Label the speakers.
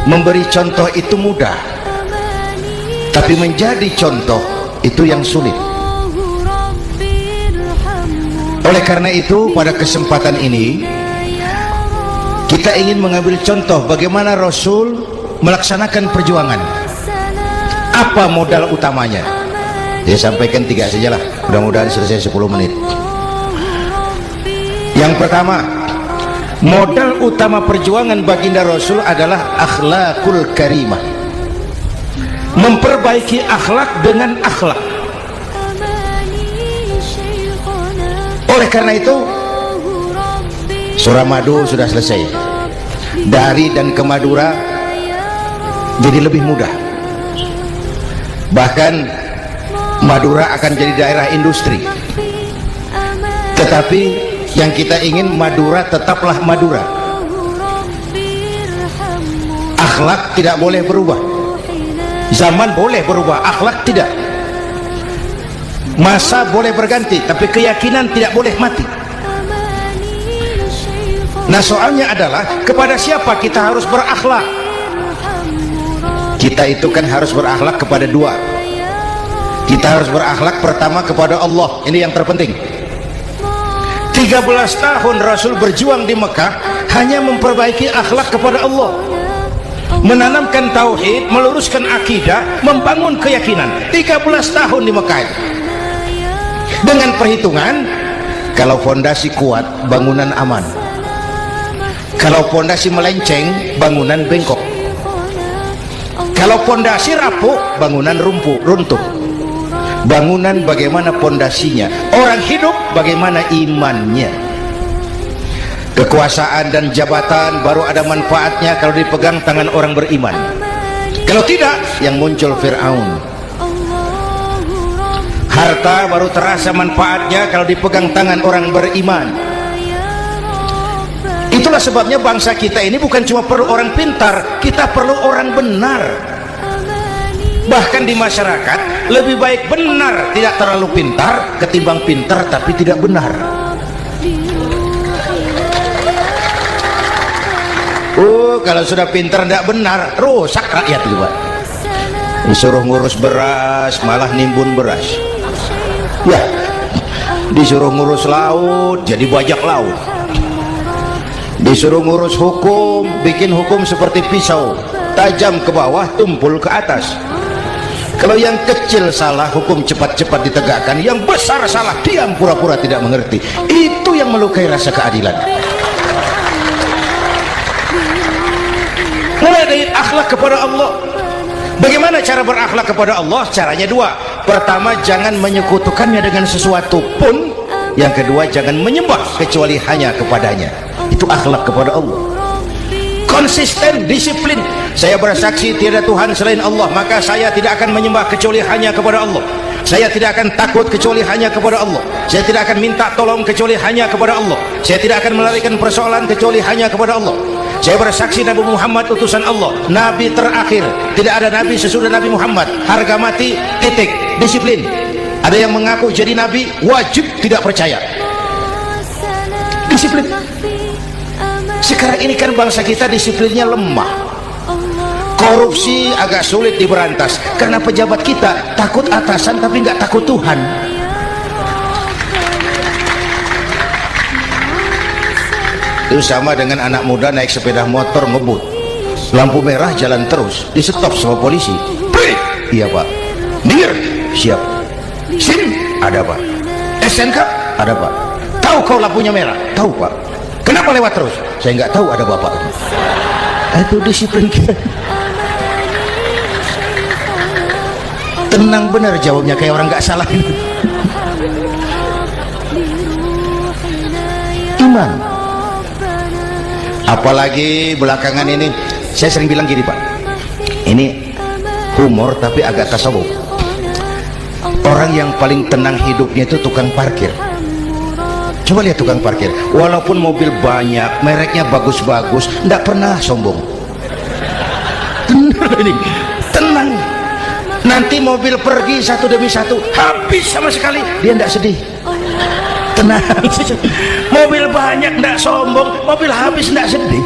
Speaker 1: memberi contoh itu mudah, tapi menjadi contoh itu yang sulit. Oleh karena itu pada kesempatan ini kita ingin mengambil contoh bagaimana Rasul melaksanakan perjuangan. Apa modal utamanya? Saya sampaikan 3 sajalah, mudah-mudahan selesai 10 menit. Yang pertama, modal utama perjuangan baginda Rasul adalah akhlakul karimah, memperbaiki akhlak dengan akhlak. Oleh karena itu Suramadu sudah selesai, dari dan ke Madura jadi lebih mudah. Bahkan Madura akan jadi daerah industri, tetapi yang kita ingin Madura tetaplah Madura. Akhlak tidak boleh berubah. Zaman boleh berubah, akhlak tidak. Masa boleh berganti, tapi keyakinan tidak boleh mati. Nah soalnya adalah kepada siapa kita harus berakhlak? Kita itu kan harus berakhlak kepada dua. Kita harus berakhlak pertama kepada Allah, ini yang terpenting. 13 tahun Rasul berjuang di Mekah hanya memperbaiki akhlak kepada Allah, menanamkan tauhid, meluruskan akidah, membangun keyakinan. 13 tahun di Mekah dengan perhitungan, kalau fondasi kuat bangunan aman, kalau fondasi melenceng bangunan bengkok, kalau fondasi rapuh bangunan runtuh. Bangunan bagaimana fondasinya, orang hidup bagaimana imannya. Kekuasaan dan jabatan baru ada manfaatnya kalau dipegang tangan orang beriman. Kalau tidak, yang muncul Fir'aun. Harta baru terasa manfaatnya kalau dipegang tangan orang beriman. Itulah sebabnya bangsa kita ini bukan cuma perlu orang pintar, kita perlu orang benar. Bahkan di masyarakat lebih baik benar tidak terlalu pintar ketimbang pintar tapi tidak benar. Kalau sudah pintar tidak benar, rusak rakyat juga. Disuruh ngurus beras malah nimbun beras, ya. Disuruh ngurus laut jadi bajak laut. Disuruh ngurus hukum, bikin hukum seperti pisau, tajam ke bawah, tumpul ke atas. Kalau yang kecil salah, hukum cepat-cepat ditegakkan. Yang besar salah, diam pura-pura tidak mengerti. Itu yang melukai rasa keadilan. Mulai dari akhlak kepada Allah. Bagaimana cara berakhlak kepada Allah? Caranya dua. Pertama, jangan menyekutukannya dengan sesuatu pun. Yang kedua, jangan menyembah kecuali hanya kepadanya. Itu akhlak kepada Allah. Konsisten, disiplin. Saya bersaksi tiada Tuhan selain Allah, maka saya tidak akan menyembah kecuali hanya kepada Allah. Saya tidak akan takut kecuali hanya kepada Allah. Saya tidak akan minta tolong kecuali hanya kepada Allah. Saya tidak akan melarikan persoalan kecuali hanya kepada Allah. Saya bersaksi Nabi Muhammad utusan Allah, Nabi terakhir. Tidak ada Nabi sesudah Nabi Muhammad. Harga mati, titik. Disiplin. Ada yang mengaku jadi Nabi, wajib tidak percaya. Disiplin. Sekarang ini kan bangsa kita disiplinnya lemah. Korupsi agak sulit diberantas karena pejabat kita takut atasan tapi nggak takut Tuhan. Itu sama dengan anak muda naik sepeda motor ngebut, lampu merah jalan terus, di stop sama polisi. Iya pak. Minggir. Siap. SIM ada pak. SNK ada pak. Tahu kau lampunya merah? Tahu pak. Kenapa lewat terus? Saya nggak tahu, ada bapak. Itu disiplin kita. Tenang benar jawabnya, kayak orang nggak salah. Iman. Apalagi belakangan ini, saya sering bilang gini pak, ini humor tapi agak tasawuf. Orang yang paling tenang hidupnya itu tukang parkir. Coba lihat tukang parkir, walaupun mobil banyak, mereknya bagus-bagus, tidak pernah sombong. Tenang. Nanti mobil pergi satu demi satu, habis sama sekali, dia tidak sedih. Tenang. Mobil banyak tidak sombong, mobil habis tidak sedih.